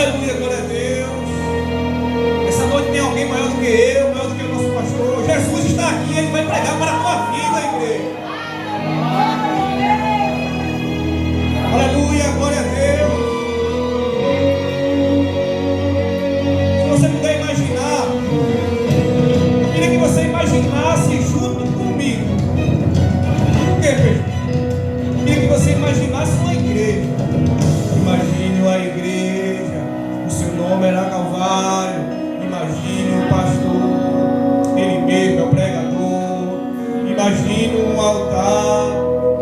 Aleluia, glória a Deus. Essa noite tem alguém maior do que eu, maior do que o nosso pastor. Jesus está aqui, Ele vai pregar para a tua vida, igreja. Aleluia, glória a Deus. Se você puder imaginar, eu queria que você imaginasse junto comigo. O que, Pedro? Eu queria que você imaginasse uma igreja. Imagine a igreja, o seu nome era Calvário. Imagine o pastor, ele mesmo é o pregador. Imagine um altar,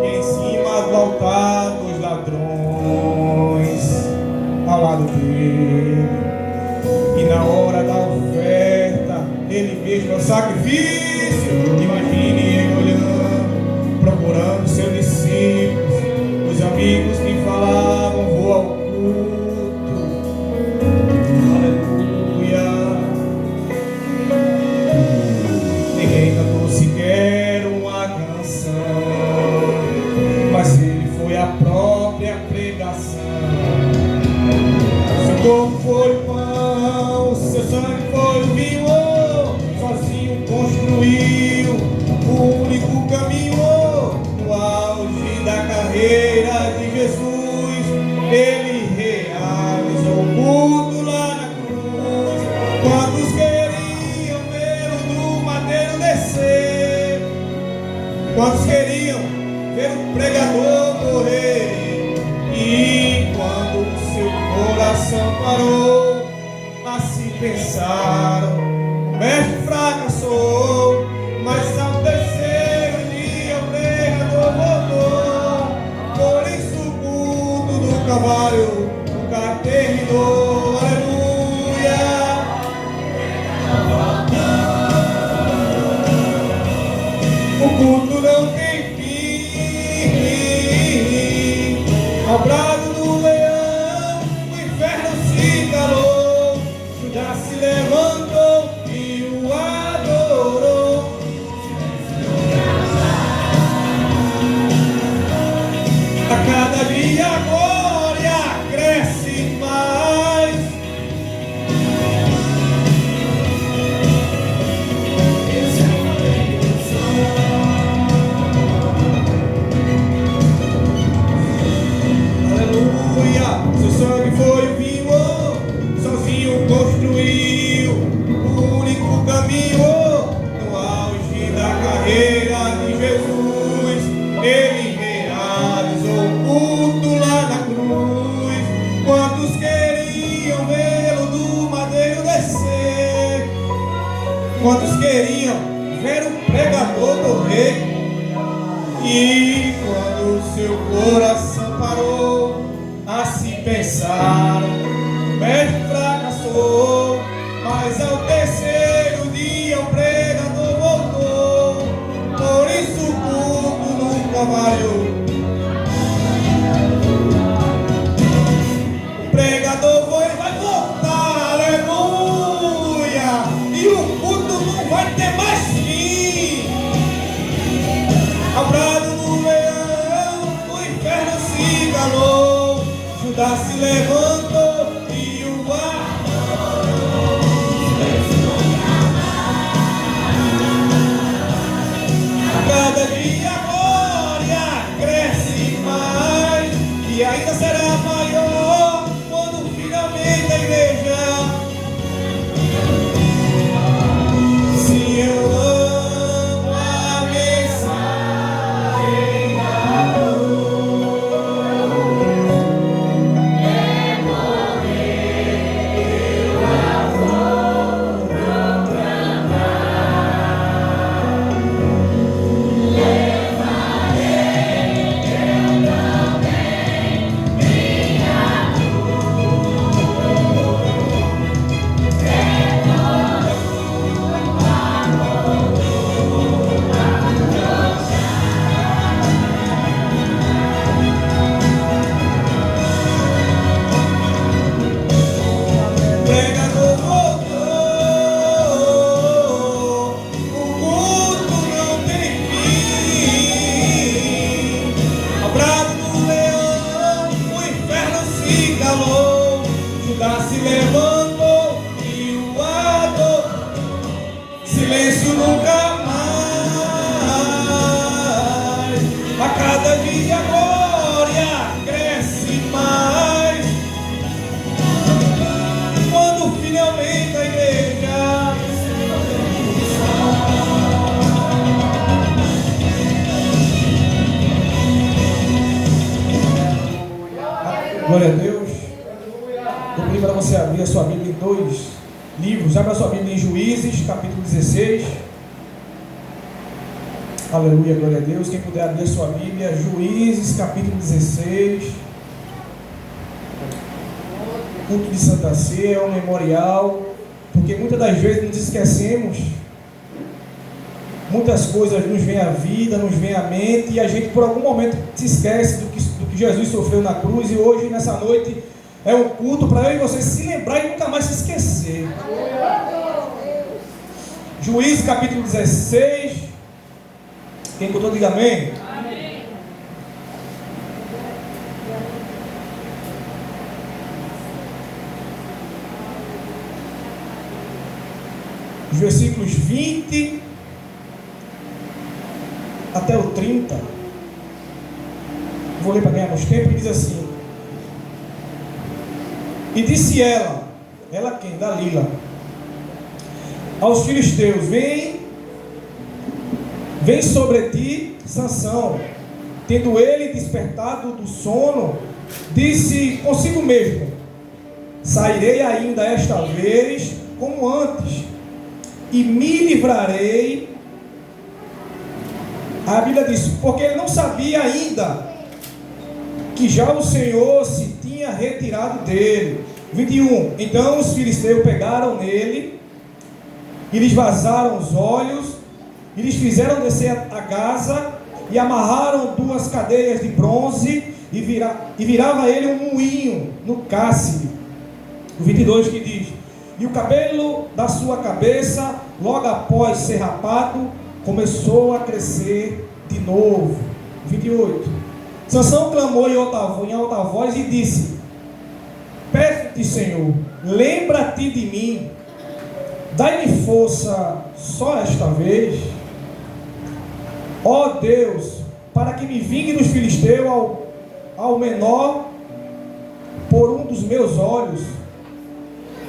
e em cima do altar dos ladrões ao lado dele. E na hora da oferta, ele mesmo é o sacrifício. Imagine ele olhando, procurando seus discípulos, os amigos que falavam: vou ao culto. Aleluia. Ninguém cantou sequer uma canção, mas ele foi a própria pregação. Seu corpo foi o pão, seu sangue foi o vinho. Sozinho construiu o único caminho. No auge da carreira de Jesus, ele realizou o culto lá na cruz. Quantos queriam vê-lo do madeiro descer? Quantos queriam ver o pregador morrer? E quando o seu coração parou a se pensar, o mestre fracassou, mas ao terceiro dia o pregador voltou. Por isso o culto do Calvário nunca terminou. Aleluia. O culto não tem fim. Ao brado do leão, o inferno se calou. Judas se levantou e o adorou. A cada dia a glória cresce mais. Aleluia. Seu sangue foi o vinho, sozinho construiu o único caminho. No auge da carreira de Jesus, ele realizou o culto lá na cruz. Quantos queriam vê-lo do madeiro descer? Quantos queriam ver o pregador morrer? E quando seu coração parou a se pensar, o mestre fracassou, mas ao terceiro dia o pregador voltou. Por isso o culto nunca falhou. O pregador vai voltar, aleluia. E o culto não vai ter mais fim. Ao brado do leão, o inferno se calou. Judas se levantou e o adorou. A cada dia a glória cresce mais, e ainda será maior quando finalmente a igreja. Se eu amo a mensagem da luz, é Glória a Deus. Vou pedir para você abrir a sua Bíblia em 2 livros. Abra a sua Bíblia em Juízes, capítulo 16. Aleluia, glória a Deus. Quem puder abrir a sua Bíblia, Juízes, capítulo 16. Culto de Santa Ceia, é um memorial. Porque muitas das vezes nos esquecemos. Muitas coisas nos vêm à vida, nos vêm à mente, e a gente por algum momento se esquece do que Jesus sofreu na cruz. E hoje, nessa noite, é um culto para eu e você se lembrar e nunca mais se esquecer. Juízes capítulo 16. Quem botou, diga amém. Amém. Os versículos 20 até o 30. Vou ler para ganharmos tempo. E diz assim: E disse ela quem? Dalila, aos filisteus: Vem sobre ti Sansão. Tendo ele despertado do sono, disse consigo mesmo: Sairei ainda esta vez como antes, e me livrarei. A Bíblia diz, porque ele não sabia ainda que já o Senhor se tinha retirado dele. 21. Então os filisteus pegaram nele e lhes vazaram os olhos, e lhes fizeram descer a Gaza, e amarraram 2 cadeias de bronze, e virava ele um moinho no cásside. O 22 que diz: E o cabelo da sua cabeça, logo após ser rapado, começou a crescer de novo. 28. Sansão clamou em alta voz e disse: Peço-te, Senhor, lembra-te de mim, dai-me força só esta vez. Ó Deus, para que me vingue dos filisteus ao menor por um dos meus olhos,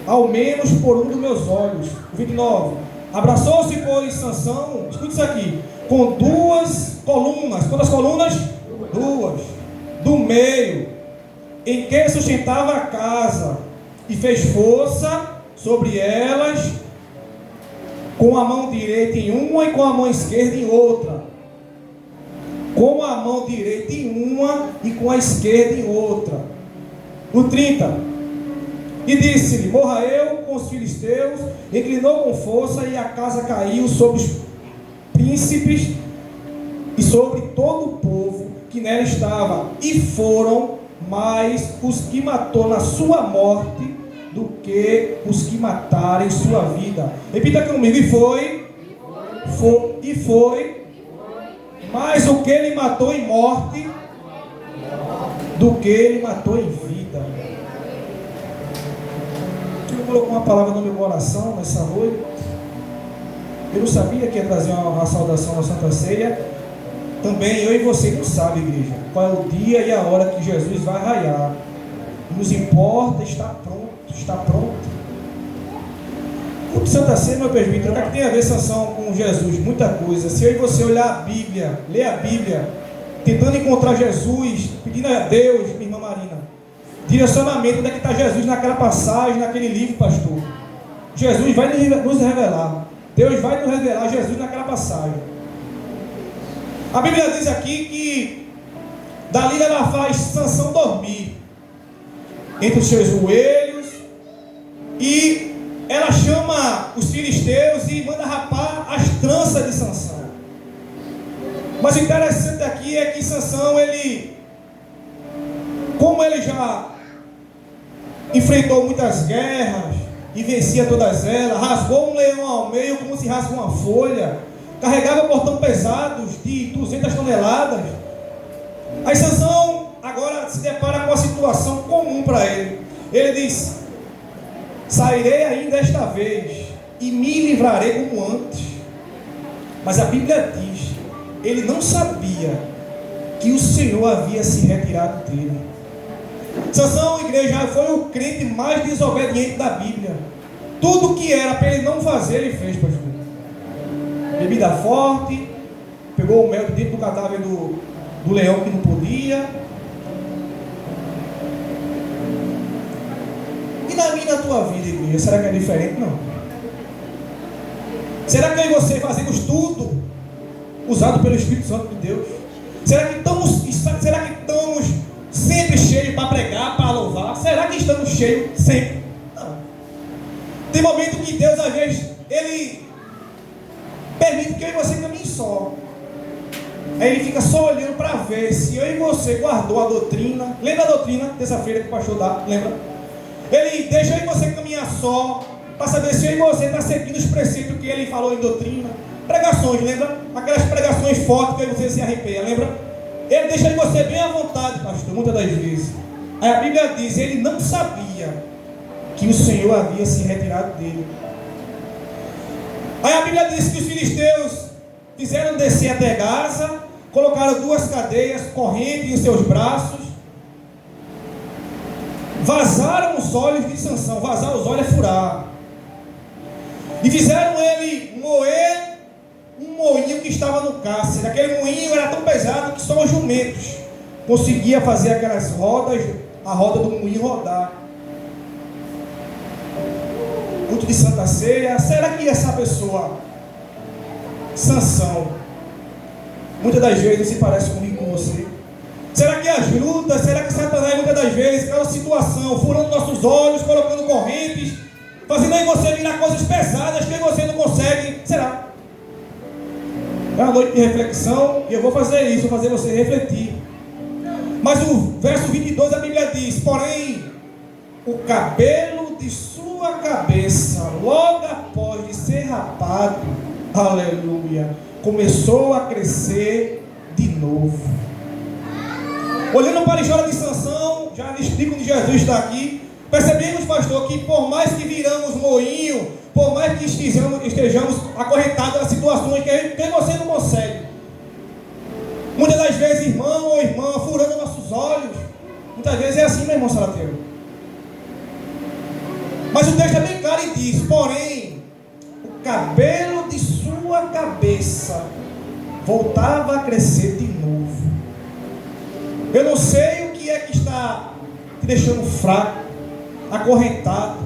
ao menos por um dos meus olhos. 29. Abraçou-se, pois, Sansão, escute isso aqui, com 2 colunas. Quantas colunas? 2. Do meio, em que sustentava a casa, e fez força sobre elas, com a mão direita em uma e com a mão esquerda em outra. Com a mão direita em uma e com a esquerda em outra. No 30. E disse-lhe: Morra eu com os filisteus. Inclinou com força, e a casa caiu sobre os príncipes e sobre todo o povo que nela estava. E foram mais os que matou na sua morte do que os que mataram em sua vida. Repita comigo: e foi mais o que ele matou em morte do que ele matou em vida. Eu colocou uma palavra no meu coração nessa noite. Eu não sabia que ia trazer uma saudação na Santa Ceia. Também eu e você não sabe, igreja, qual é o dia e a hora que Jesus vai raiar. Nos importa estar pronto. Está pronto. O Santa Ceia, meu presbítero, o que tem a ver Sansão com Jesus? Muita coisa. Se eu e você olhar a Bíblia, ler a Bíblia, tentando encontrar Jesus, pedindo a Deus, minha irmã Marina, direcionamento, onde é que está Jesus naquela passagem, naquele livro, pastor. Jesus vai nos revelar. Deus vai nos revelar Jesus naquela passagem. A Bíblia diz aqui que Dalila, ela faz Sansão dormir entre os seus joelhos, e ela chama os filisteus e manda rapar as tranças de Sansão. Mas o interessante aqui é que Sansão, como ele já enfrentou muitas guerras e vencia todas elas, rasgou um leão ao meio como se rasga uma folha, carregava portão pesados de 200 toneladas. Aí Sansão agora se depara com uma situação comum para ele. Ele diz: Sairei ainda esta vez e me livrarei como antes. Mas a Bíblia diz, ele não sabia que o Senhor havia se retirado dele. Sansão, igreja, foi o crente mais desobediente da Bíblia. Tudo que era para ele não fazer, ele fez, pastor. Bebida forte, pegou o mel dentro do cadáver do leão que não podia. e na tua vida, igreja, será que é diferente? Não. Será que eu e você fazemos tudo usado pelo Espírito Santo de Deus? Será que estamos sempre cheios para pregar, para louvar? Será que estamos cheios sempre? Não. Tem momento que Deus, às vezes, Ele permite que eu e você caminhem só. Aí Ele fica só olhando para ver se eu e você guardou a doutrina. Lembra a doutrina, terça-feira que o pastor dá? Lembra? Ele deixa eu e você caminhar só, para saber se eu e você está seguindo os preceitos que Ele falou em doutrina. Pregações, lembra? Aquelas pregações fortes que eu e você se arrepia, lembra? Ele deixa de você bem à vontade, pastor, muitas das vezes. Aí a Bíblia diz, ele não sabia que o Senhor havia se retirado dele. Aí a Bíblia diz que os filisteus fizeram descer até Gaza, colocaram 2 cadeias, correntes em seus braços, vazaram os olhos de Sansão. Vazar os olhos é furar. E fizeram ele moer um moinho que estava no cárcere. Aquele moinho era tão pesado que só os jumentos conseguiam fazer aquelas rodas, a roda do moinho rodar. Culto de Santa Ceia. Será que essa pessoa, Sansão, muitas das vezes se parece comigo, com você? Será que ajuda? Será que Satanás, muitas das vezes, aquela situação, furando nossos olhos, colocando correntes, fazendo aí você virar coisas pesadas que você não consegue? Será? É uma noite de reflexão e eu vou fazer isso, vou fazer você refletir. Mas o verso 22 a Bíblia diz: porém, o cabelo de sua cabeça, logo após de ser rapado, aleluia, começou a crescer de novo. Olhando para a história de Sansão, já no explico onde Jesus está aqui, percebemos, pastor, que por mais que viramos moinho, por mais que estejamos acorrentados a situações que você não consegue, muitas das vezes, irmão ou irmã, furando nossos olhos, muitas vezes é assim, meu irmão Salateiro. Mas o texto é bem claro e diz: porém, o cabelo de sua cabeça voltava a crescer de novo. Eu não sei o que é que está te deixando fraco, acorrentado.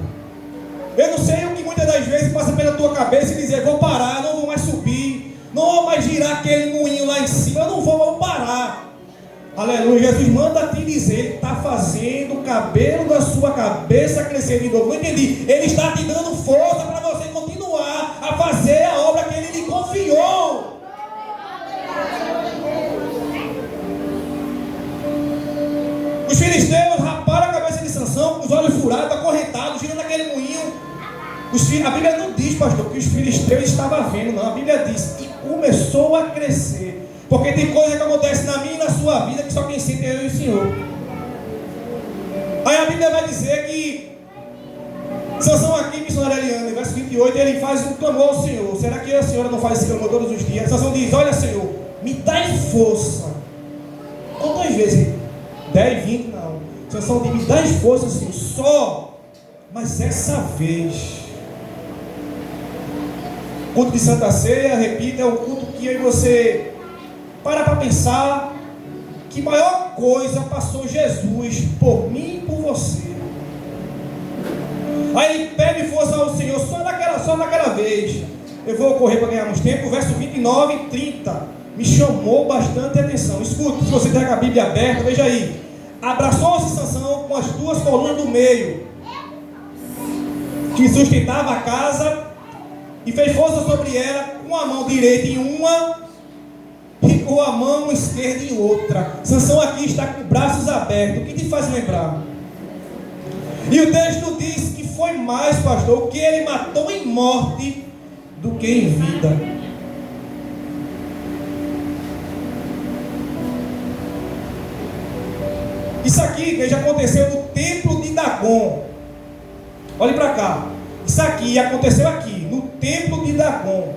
Eu não sei o que muitas das vezes passa pela tua cabeça e dizer: vou parar, não vou mais subir, não vou mais girar aquele moinho lá em cima, eu não vou parar. Aleluia. Jesus manda te dizer, Ele está fazendo o cabelo da sua cabeça crescer de novo. Não entendi. Ele está te dando força para você continuar a fazer a obra que Ele lhe confiou. Os filisteus raparam a cabeça de Sansão com os olhos furados, acorrentados, girando aquele moinho. A Bíblia não diz, pastor, que os filisteus estavam vendo, não. A Bíblia diz que começou a crescer. Porque tem coisa que acontece na minha e na sua vida que só quem sente é eu e o Senhor. Aí a Bíblia vai dizer que Sansão aqui, missionário Eliane, verso 28, ele faz um clamor ao Senhor. Será que a senhora não faz esse clamor todos os dias? Sansão diz: olha, Senhor, me dá força. Quantas vezes? 10, 20, não. Sansão diz: me dá força, Senhor, só. Mas essa vez, o culto de Santa Ceia, repita, é um culto que eu e você para pensar que maior coisa passou Jesus por mim e por você. Aí ele pede força ao Senhor só naquela vez. Eu vou correr para ganharmos tempo. O verso 29 e 30 me chamou bastante atenção. Escuta, se você tem a Bíblia aberta, veja aí. Abraçou-se Sansão com as 2 colunas do meio, que sustentava a casa, e fez força sobre ela com a mão direita em uma e com a mão esquerda em outra. Sansão aqui está com braços abertos. O que te faz lembrar? E o texto diz que foi mais, pastor, que ele matou em morte do que em vida. Isso aqui, veja, aconteceu no templo de Dagon. Olhe para cá. Isso aqui aconteceu aqui, no templo de Dagon.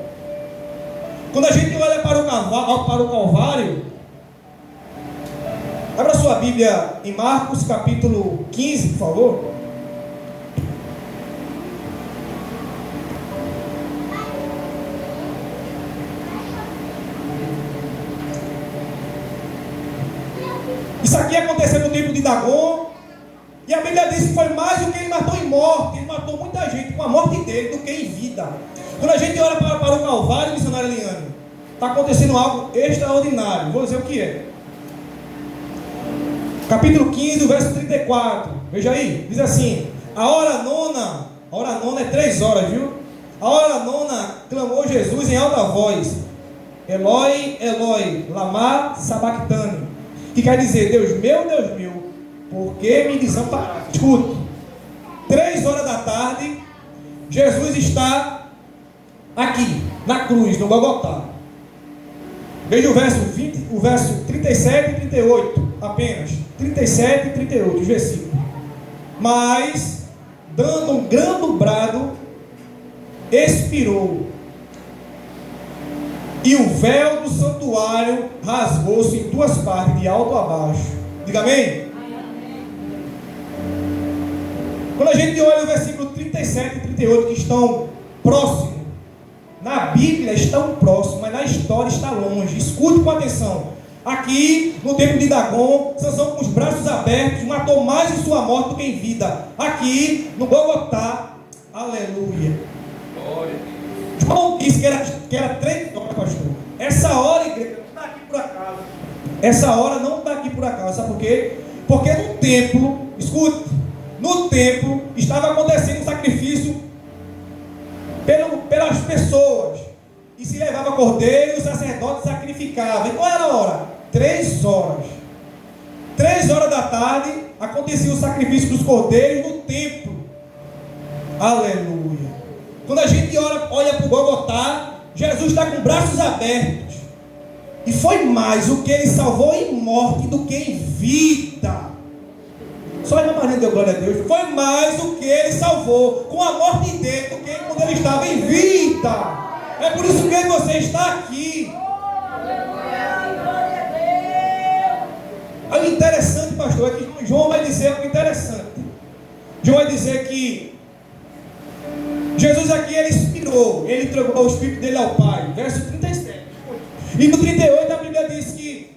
Quando a gente olha para o Calvário, abra sua Bíblia em Marcos capítulo 15, por favor. Isso aqui aconteceu no templo de Dagon. E a Bíblia diz que foi mais do que ele matou em morte. muita gente com a morte dele do que em vida. Quando a gente olha para o Calvário, missionário Eliane, está acontecendo algo extraordinário. Vou dizer o que é. Capítulo 15, verso 34. Veja aí, diz assim: a hora nona é 3 horas, viu? A hora nona clamou Jesus em alta voz: Eloi, Eloi, lama sabachthani, que quer dizer: Deus meu, por que me desamparaste? Escute, 3 horas da tarde, Jesus está aqui, na cruz, no Golgotá. Veja o verso 37 e 38, apenas 37 e 38, os versículos. Mas, dando um grande brado, expirou, e o véu do santuário rasgou-se em 2 partes, de alto a baixo. Diga amém? Quando a gente olha o versículo 37 e 38, que estão próximos, na Bíblia estão próximos, mas na história está longe. Escute com atenção. Aqui, no tempo de Dagon, Sansão com os braços abertos, matou mais em sua morte do que em vida. Aqui, no Golgotá, aleluia. João disse que era 3 horas, pastor. Essa hora, igreja, não está aqui por acaso. Essa hora não está aqui por acaso. Sabe por quê? Porque no templo, escute, no templo estava acontecendo um sacrifício pelas pessoas. E se levava cordeiro e o sacerdote sacrificava. E qual era a hora? 3 horas. 3 horas da tarde acontecia o sacrifício dos cordeiros no templo. Aleluia. Quando a gente olha para o Golgotá, Jesus está com braços abertos. E foi mais o que ele salvou em morte do que em vida. Só a irmã Maria deu glória a Deus. Foi mais o que ele salvou com a morte dele do que quando ele estava em vida. É por isso que você está aqui. Olha o interessante, pastor, é que João vai dizer algo interessante. João vai dizer que Jesus aqui, ele expirou, ele entregou o Espírito dele ao Pai. Verso 37. E no 38 a Bíblia diz que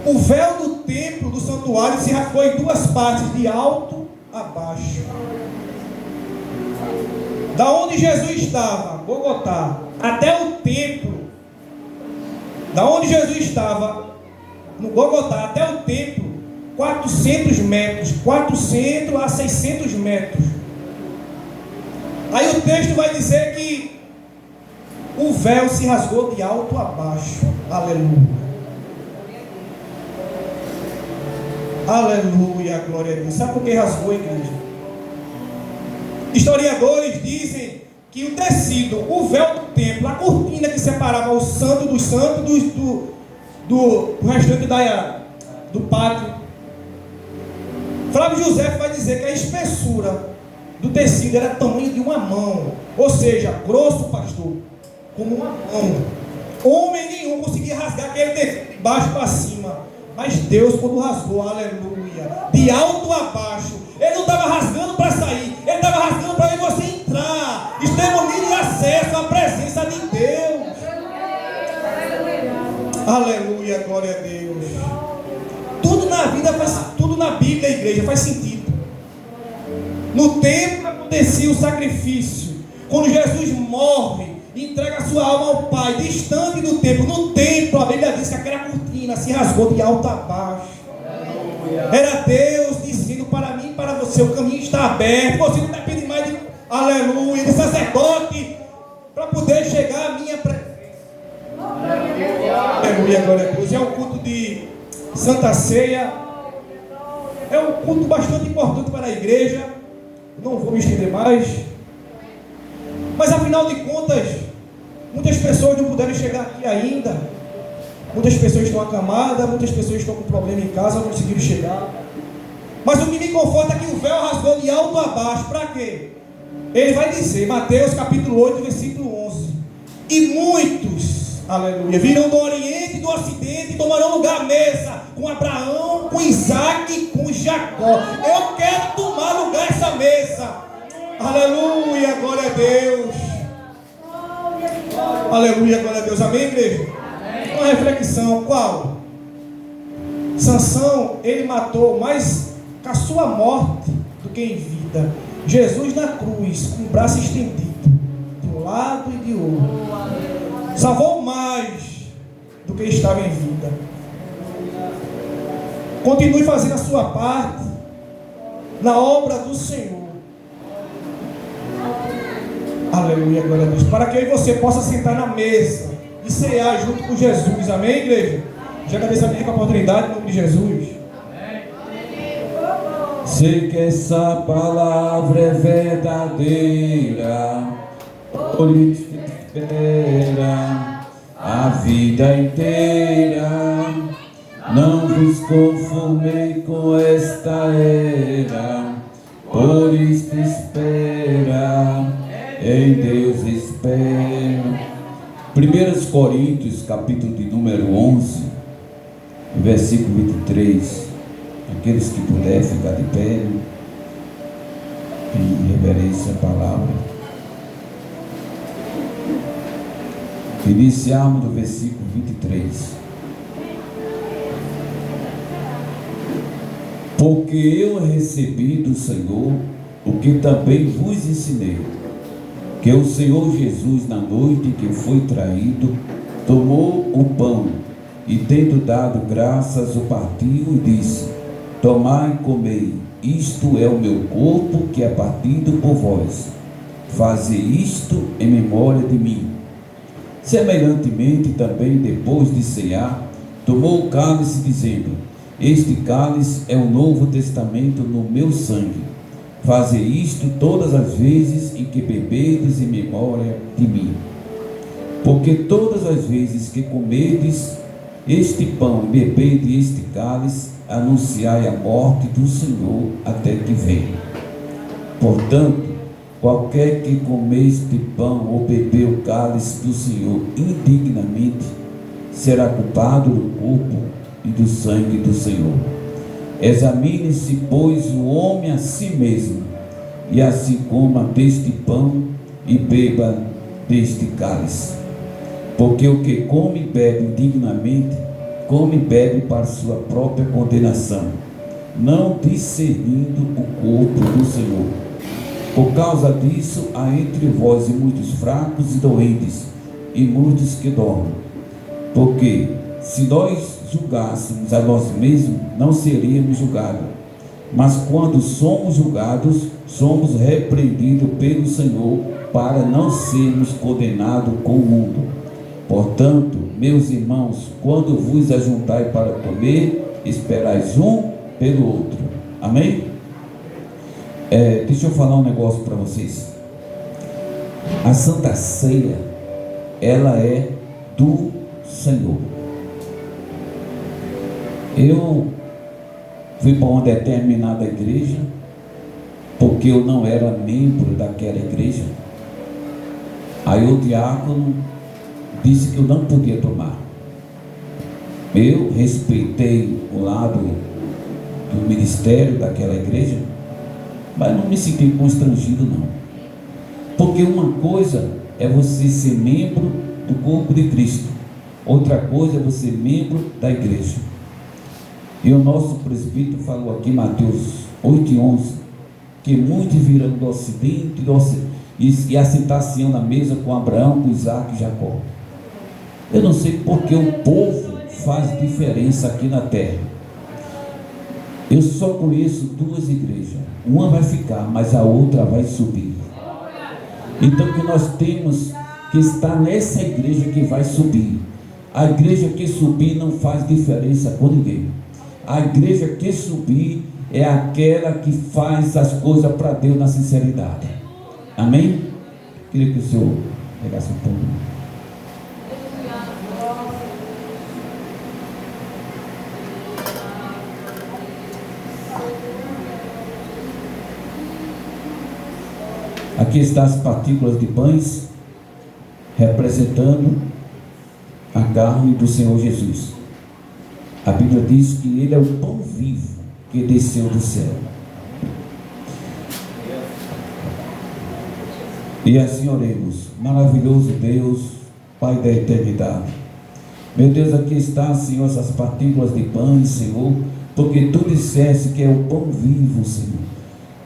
o véu do templo, do santuário, se rasgou em 2 partes, de alto a baixo. Da onde Jesus estava, Golgotá, até o templo, da onde Jesus estava, no Golgotá, até o templo, 400 metros, 400 a 600 metros. Aí o texto vai dizer que o véu se rasgou de alto a baixo. Aleluia. Aleluia, glória a Deus. Sabe por que rasgou, igreja? Historiadores dizem que o tecido, o véu do templo, a cortina que separava o santo dos santos do restante do pátio. Flávio José vai dizer que a espessura do tecido era tamanho de uma mão, ou seja, grosso, pastor, como uma mão. Homem nenhum conseguia rasgar aquele tecido de baixo para cima. Mas Deus, quando rasgou, aleluia, de alto a baixo, Ele não estava rasgando para sair, Ele estava rasgando para você entrar, ter livre acesso à presença de Deus. Aleluia, glória a Deus. Tudo na vida tudo na Bíblia, igreja, faz sentido. No templo acontecia o sacrifício. Quando Jesus morre, entrega a sua alma ao Pai, distante do templo. No templo, a Bíblia diz que aquela cortina se rasgou de alto a baixo. Era Deus dizendo para mim e para você: o caminho está aberto. Você não depende mais de, aleluia, de sacerdote para poder chegar à minha presença. Aleluia, glória a Deus. É um culto de Santa Ceia. É um culto bastante importante para a igreja. Não vou me estender mais. Mas afinal de contas, muitas pessoas não puderam chegar aqui ainda. Muitas pessoas estão acamadas, muitas pessoas estão com problema em casa, não conseguiram chegar. Mas o que me conforta é que o véu rasgou de alto a baixo. Para quê? Ele vai dizer, Mateus capítulo 8, versículo 11: e muitos, aleluia, virão do Oriente e do Ocidente e tomarão lugar à mesa com Abraão, com Isaac e com Jacó. Eu quero tomar lugar essa mesa. Aleluia, glória a Deus. Aleluia, glória a Deus. Amém, igreja? Amém. Uma reflexão, qual? Sansão, ele matou mais com a sua morte do que em vida. Jesus na cruz, com o braço estendido, de um lado e de outro, salvou mais do que estava em vida. Continue fazendo a sua parte na obra do Senhor. Aleluia, glória a Deus. Para que eu e você possa sentar na mesa e cear junto com Jesus. Amém, igreja? Já agradeço a minha oportunidade em nome de Jesus. Sei que essa palavra é verdadeira, por isso espera a vida inteira. Não vos conformei com esta era, por isso espera, em Deus espera. 1 Coríntios, capítulo de número 11, versículo 23. Aqueles que puderem ficar de pé, em reverência à palavra. Iniciamos do versículo 23. Porque eu recebi do Senhor o que também vos ensinei, que o Senhor Jesus, na noite que foi traído, tomou o pão e, tendo dado graças, o partiu e disse: tomai e comei, isto é o meu corpo que é partido por vós. Fazei isto em memória de mim. Semelhantemente também, depois de cear, tomou o cálice, dizendo: este cálice é o novo testamento no meu sangue. Fazei isto todas as vezes em que beberdes em memória de mim. Porque todas as vezes que comerdes este pão e beberdes este cálice, anunciai a morte do Senhor até que venha. Portanto, qualquer que comer este pão ou beber o cálice do Senhor indignamente, será culpado do corpo e do sangue do Senhor. Examine-se, pois, o homem a si mesmo, e assim coma deste pão e beba deste cálice. Porque o que come e bebe indignamente, come e bebe para sua própria condenação, não discernindo o corpo do Senhor. Por causa disso, há entre vós muitos fracos e doentes, e muitos que dormem. Porque se nós julgássemos a nós mesmos, não seríamos julgados. Mas quando somos julgados, somos repreendidos pelo Senhor, para não sermos condenados com o mundo. Portanto, meus irmãos, quando vos ajuntai para comer, esperais um pelo outro. Amém? Deixa eu falar um negócio para vocês. A Santa Ceia, ela é do Senhor. Eu fui para uma determinada igreja, porque eu não era membro daquela igreja. Aí o diácono disse que eu não podia tomar. Eu respeitei o lado do ministério daquela igreja, mas não me senti constrangido não. Porque uma coisa é você ser membro do corpo de Cristo, outra coisa é você ser membro da igreja. E o nosso presbítero falou aqui, Mateus 8:11, que muitos virão do ocidente e assentassem na mesa com Abraão, com Isaac e Jacó. Eu não sei porque o povo faz diferença aqui na terra. Eu só conheço duas igrejas. Uma vai ficar, mas a outra vai subir. Então que nós temos que estar nessa igreja que vai subir. A igreja que subir não faz diferença com ninguém. A igreja que subir é aquela que faz as coisas para Deus na sinceridade. Amém? Queria que o senhor pegasse um pouco. Aqui estão as partículas de pães, representando a carne do Senhor Jesus. A Bíblia diz que Ele é o pão vivo que desceu do céu. E assim oremos. Maravilhoso Deus, Pai da eternidade. Meu Deus, aqui está, Senhor, essas partículas de pães, Senhor, porque Tu disseste que é o pão vivo, Senhor,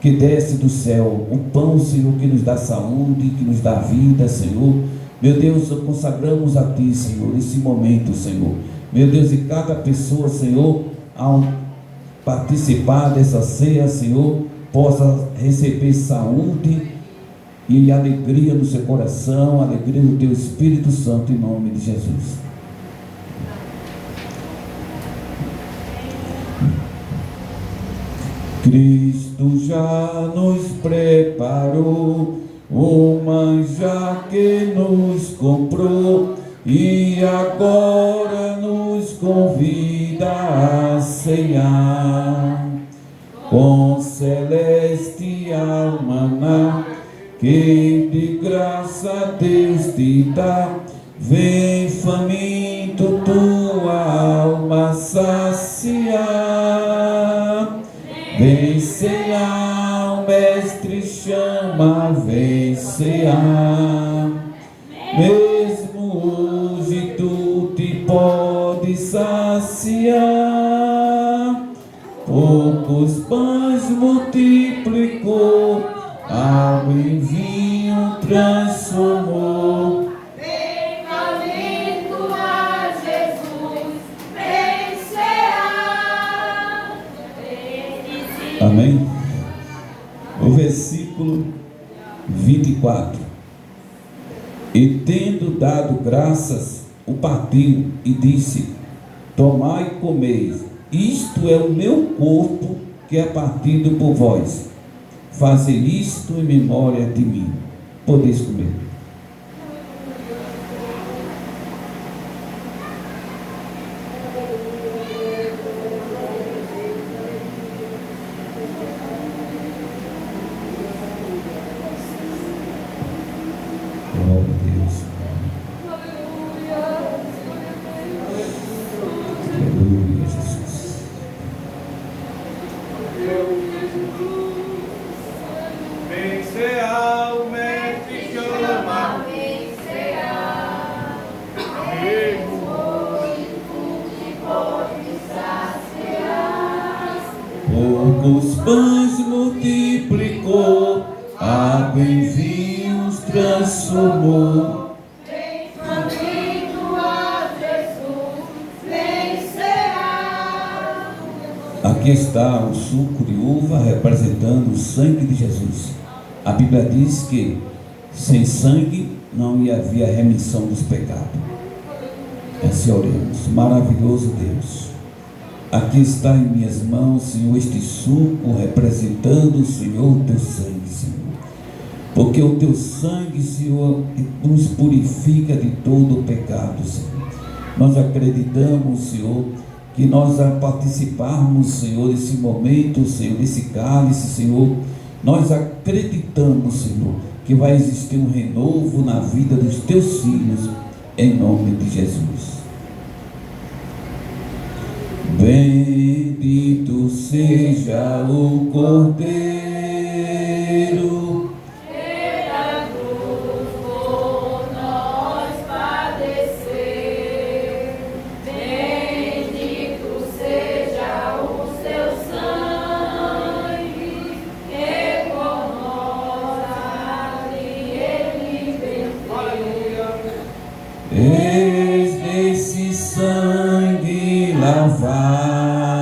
que desce do céu, o pão, Senhor, que nos dá saúde, que nos dá vida, Senhor. Meu Deus, consagramos a Ti, Senhor, nesse momento, Senhor. Meu Deus, e cada pessoa, Senhor, ao participar dessa ceia, Senhor, possa receber saúde e alegria no seu coração, alegria no Teu Espírito Santo, em nome de Jesus. Cristo já nos preparou o manjar que nos comprou e agora nos convida a ceiar com celestial maná que de graça Deus te dá. Vem faminto tua alma saciar. Vem cear, o mestre chama, vem cear. Mesmo hoje tu te podes saciar. Poucos pães multiplicou, água em vinho transformou. Amém? O versículo 24. E tendo dado graças, o partiu e disse: tomai e comeis, isto é o meu corpo que é partido por vós. Fazei isto em memória de mim. Podeis comer. Poucos pães multiplicou, água em vinhos transformou. Vem faminto a Jesus, vem cear. Aqui está o suco de uva representando o sangue de Jesus. A Bíblia diz que sem sangue não ia haver remissão dos pecados. Assim oremos. Maravilhoso Deus, aqui está em minhas mãos, Senhor, este suco representando, Senhor, o Teu sangue, Senhor. Porque o Teu sangue, Senhor, nos purifica de todo o pecado, Senhor. Nós acreditamos, Senhor, que nós a participarmos, Senhor, desse momento, Senhor, desse cálice, Senhor, nós acreditamos, Senhor, que vai existir um renovo na vida dos Teus filhos, em nome de Jesus. Bendito seja o Cordeiro, Que da cruz por nós padecer. Bendito seja o Seu sangue, que por nós ali Ele venceu. eis nesse sangue lavado,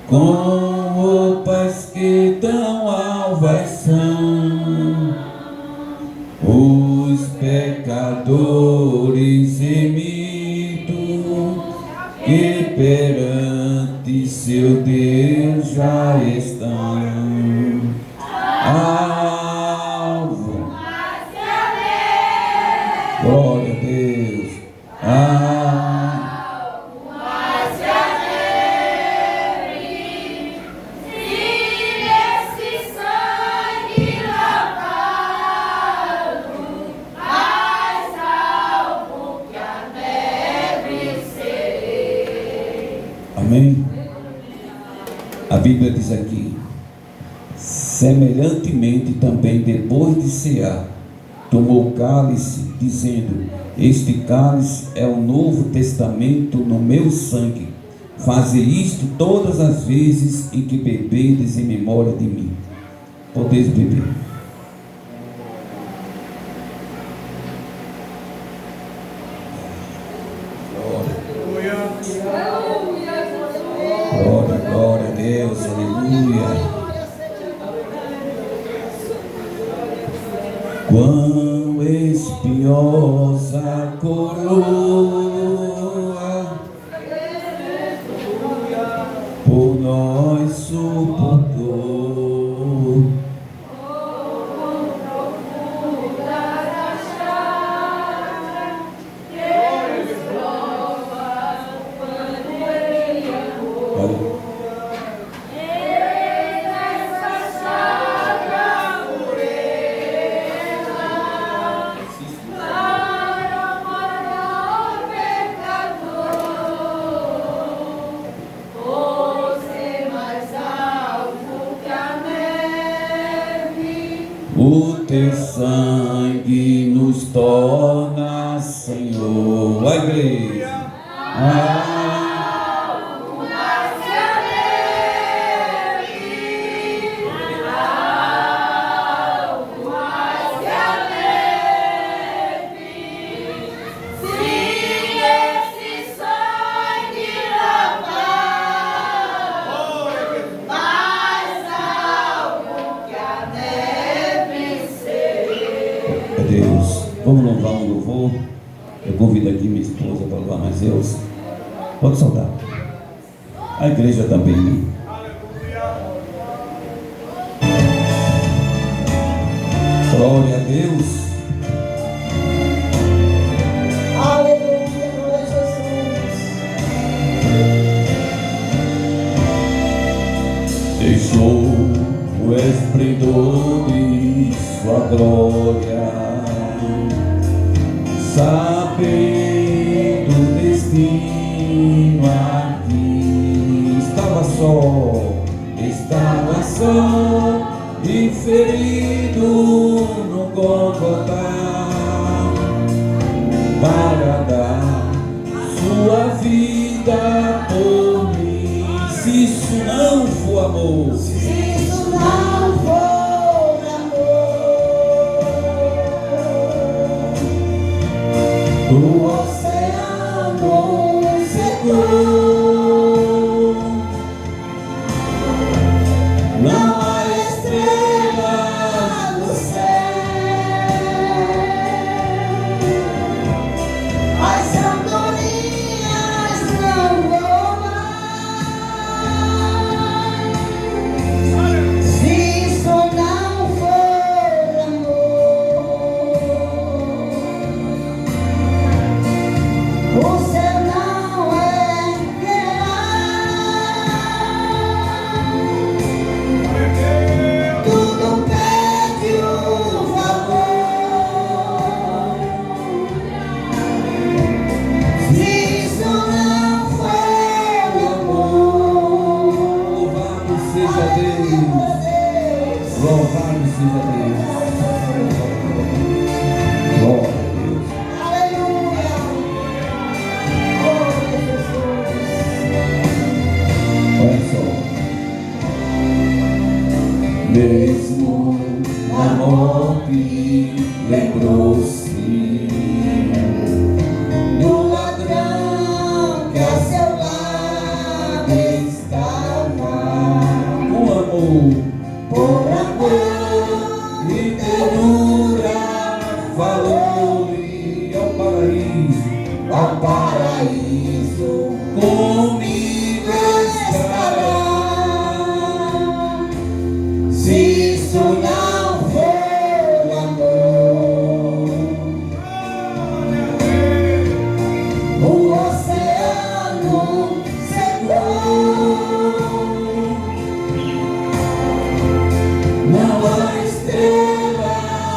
com roupas que tão alvas são, os pecadores remidos, que perante seu Deus já estão. Alvo, glória a Deus. Mas se alegre, se esse sangue lavado, mais salvo que a neve serei. Amém? A Bíblia diz aqui: semelhantemente também, depois de cear, tomou o cálice, dizendo: este cálice é o novo testamento no meu sangue. Faze isto todas as vezes em que beberdes em memória de mim. Podeis beber. Glória, glória a Deus, aleluia. Quão espinhosa coroa por nós suportou. O teu sangue nos torna, Senhor. A igreja. Deus, vamos louvar um louvor. Eu convido aqui minha esposa para louvar mais Deus. Pode saudar. A igreja também, né? Glória a Deus. Aleluia, glória a Jesus. Deixou o esplendor de sua glória, sabendo o destino aqui. Estava só e ferido no Gólgota, para dar sua vida por mim. Se isso não for amor, Se isso não for amor, o o oceano secou. Não há estrelas no céu, as andorinhas não voam mais. Se isso não for amor, o céu não é real. Tudo perde o valor. Se isso não for amor, louvado seja Deus. Louvado seja Deus. Glória a Deus. Aleluia. Glória a Jesus. Olha só. Mesmo na morte lembrou-se Do ladrão que a seu lado estava, com amor por amor e ternura, falou-lhe ao paraíso, comigo estará. se isso não for amor, o oceano secou. Não há estrelas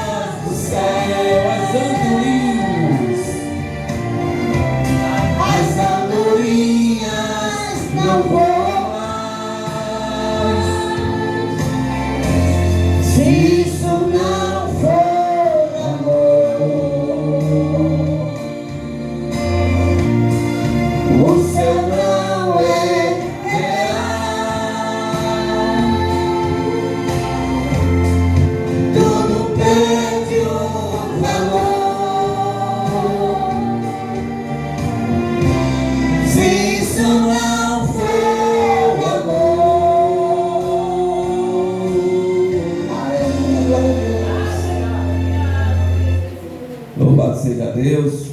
Louvado seja Deus.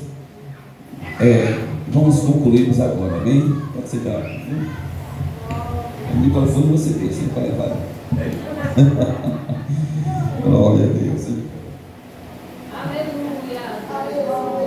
Vamos concluirmos agora, amém? Pode ser dado. O microfone você deixa, ele vai levar. Glória a Deus. Aleluia.